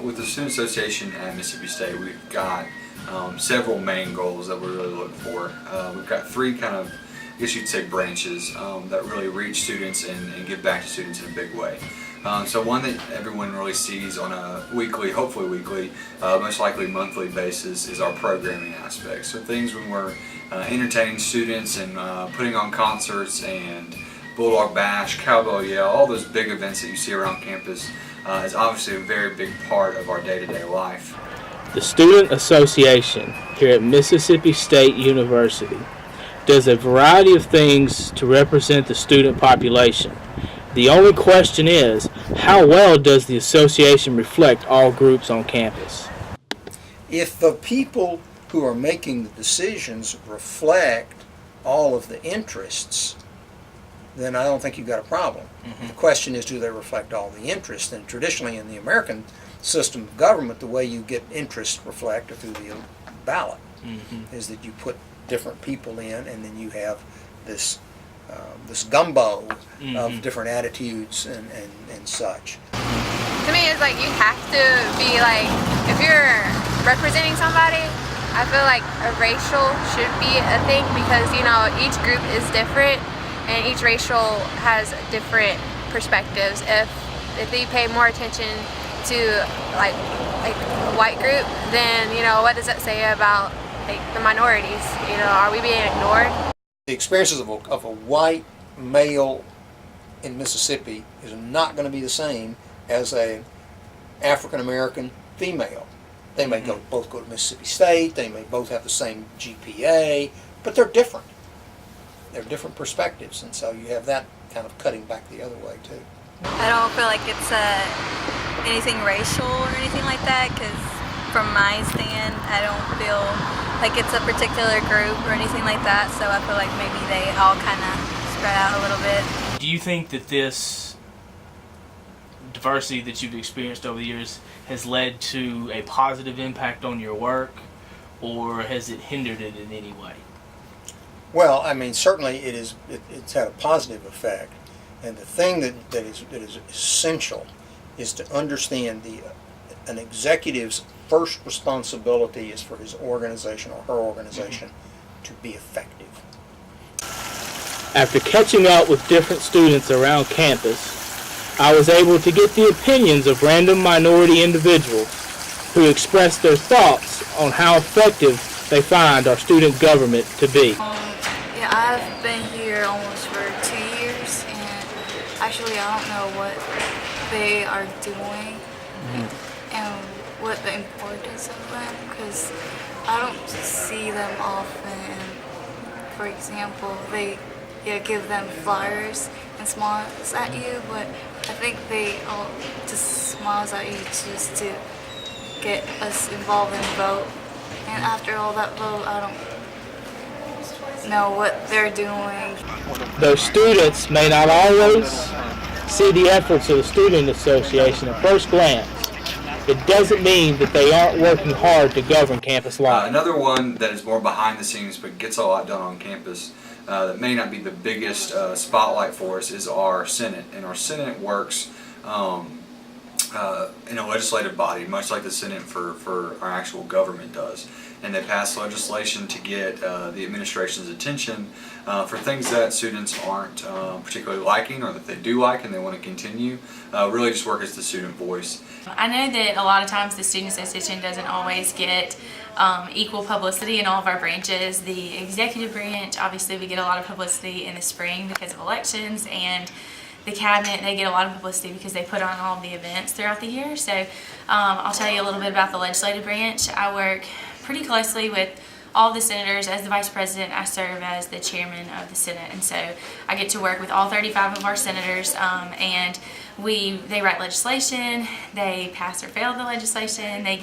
With the Student Association at Mississippi State, we've got several main goals that we really look for. We've got three kind of, I guess you'd say, branches that really reach students and give back to students in a big way. So one that everyone really sees on a weekly, hopefully weekly, most likely monthly basis is our programming aspect. So things when we're entertaining students and putting on concerts and Bulldog Bash, Cowbell Yell, all those big events that you see around campus is obviously a very big part of our day-to-day life. The Student Association here at Mississippi State University does a variety of things to represent the student population. The only question is, how well does the association reflect all groups on campus? If the people who are making the decisions reflect all of the interests, then I don't think you've got a problem. The question is, do they reflect all the interests? And traditionally in the American system of government, the way you get interests reflected through the ballot is that you put different people in, and then you have this this gumbo of different attitudes and such. To me, it's like you have to be like, if you're representing somebody, I feel like a racial should be a thing, because you know each group is different and each racial has different perspectives. If they pay more attention to like a white group, then you know what does that say about like the minorities? You know, are we being ignored? The experiences of a white male in Mississippi is not going to be the same as a African American female. They may both go to Mississippi State, they may both have the same GPA, but they're different. They're different perspectives, and so you have that kind of cutting back the other way too. I don't feel like it's anything racial or anything like that, because from my stand, I don't feel like it's a particular group or anything like that, so I feel like maybe they all kind of spread out a little bit. Do you think that this diversity that you've experienced over the years has led to a positive impact on your work, or has it hindered it in any way? Well, I mean, certainly it's had a positive effect, and the thing that is essential is to understand an executive's first responsibility is for his organization or her organization to be effective. After catching up with different students around campus, I was able to get the opinions of random minority individuals who expressed their thoughts on how effective they find our student government to be. Yeah, I've been here almost for 2 years, and actually I don't know what they are doing and what the importance of them, because I don't see them often. For example, they give them flyers and smiles at you, but I think they all just smiles at you just to get us involved in the vote. And after all that vote, I don't know what they're doing. Though students may not always see the efforts of the Student Association at first glance, it doesn't mean that they aren't working hard to govern campus life. Another one that is more behind the scenes but gets a lot done on campus that may not be the biggest spotlight for us is our Senate. And our Senate works in a legislative body, much like the Senate for our actual government does. And they pass legislation to get the administration's attention for things that students aren't particularly liking, or that they do like and they want to continue. Really just work as the student voice. I know that a lot of times the Student Association doesn't always get equal publicity in all of our branches. The executive branch, obviously we get a lot of publicity in the spring because of elections, and the cabinet, they get a lot of publicity because they put on all of the events throughout the year. So I'll tell you a little bit about the legislative branch. I work pretty closely with all the senators. As the vice president, I serve as the chairman of the Senate, and so I get to work with all 35 of our senators, and they write legislation, they pass or fail the legislation, they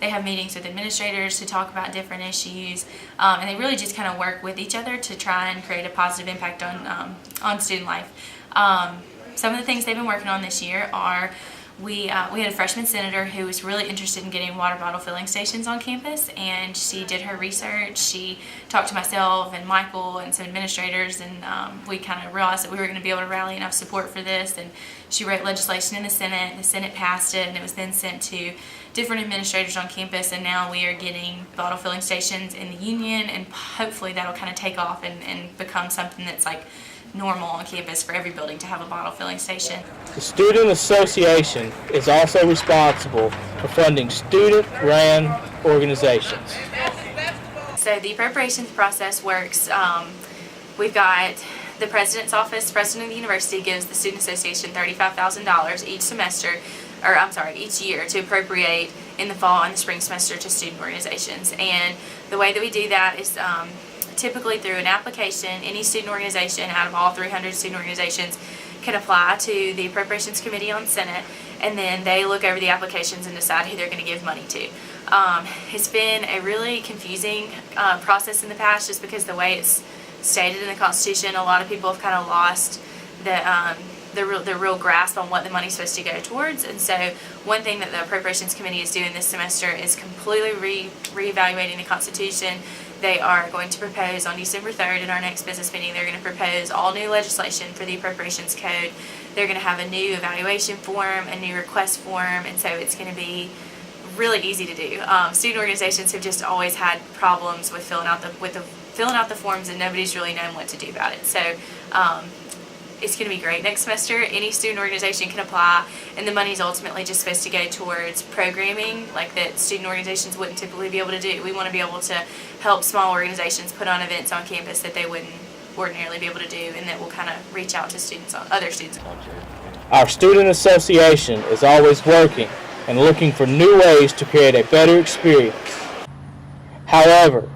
have meetings with administrators to talk about different issues, and they really just kind of work with each other to try and create a positive impact on student life. Some of the things they've been working on this year are we had a freshman senator who was really interested in getting water bottle filling stations on campus, and she did her research. She talked to myself and Michael and some administrators, and we kind of realized that we were going to be able to rally enough support for this, and she wrote legislation in the Senate passed it, and it was then sent to different administrators on campus, and now we are getting bottle filling stations in the Union, and hopefully that'll kind of take off and become something that's like normal on campus for every building to have a bottle filling station. The Student Association is also responsible for funding student-run organizations. So the appropriations process works. We've got the president's office, president of the university gives the Student Association $35,000 each year to appropriate in the fall and the spring semester to student organizations. And the way that we do that is typically through an application. Any student organization out of all 300 student organizations can apply to the Appropriations Committee on Senate, and then they look over the applications and decide who they're going to give money to. It's been a really confusing process in the past, just because the way it's stated in the Constitution, a lot of people have kind of lost the real grasp on what the money's supposed to go towards. And so one thing that the Appropriations Committee is doing this semester is completely reevaluating the Constitution. They are going to propose on December 3rd in our next business meeting, they're going to propose all new legislation for the Appropriations Code. They're going to have a new evaluation form, a new request form, and so it's going to be really easy to do. Student organizations have just always had problems with filling out the forms, and nobody's really known what to do about it. So it's going to be great. Next semester, any student organization can apply, and the money is ultimately just supposed to go towards programming like that student organizations wouldn't typically be able to do. We want to be able to help small organizations put on events on campus that they wouldn't ordinarily be able to do, and that will kind of reach out to other students. Our Student Association is always working and looking for new ways to create a better experience. However,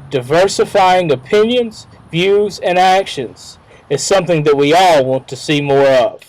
diversifying opinions, views, and actions is something that we all want to see more of.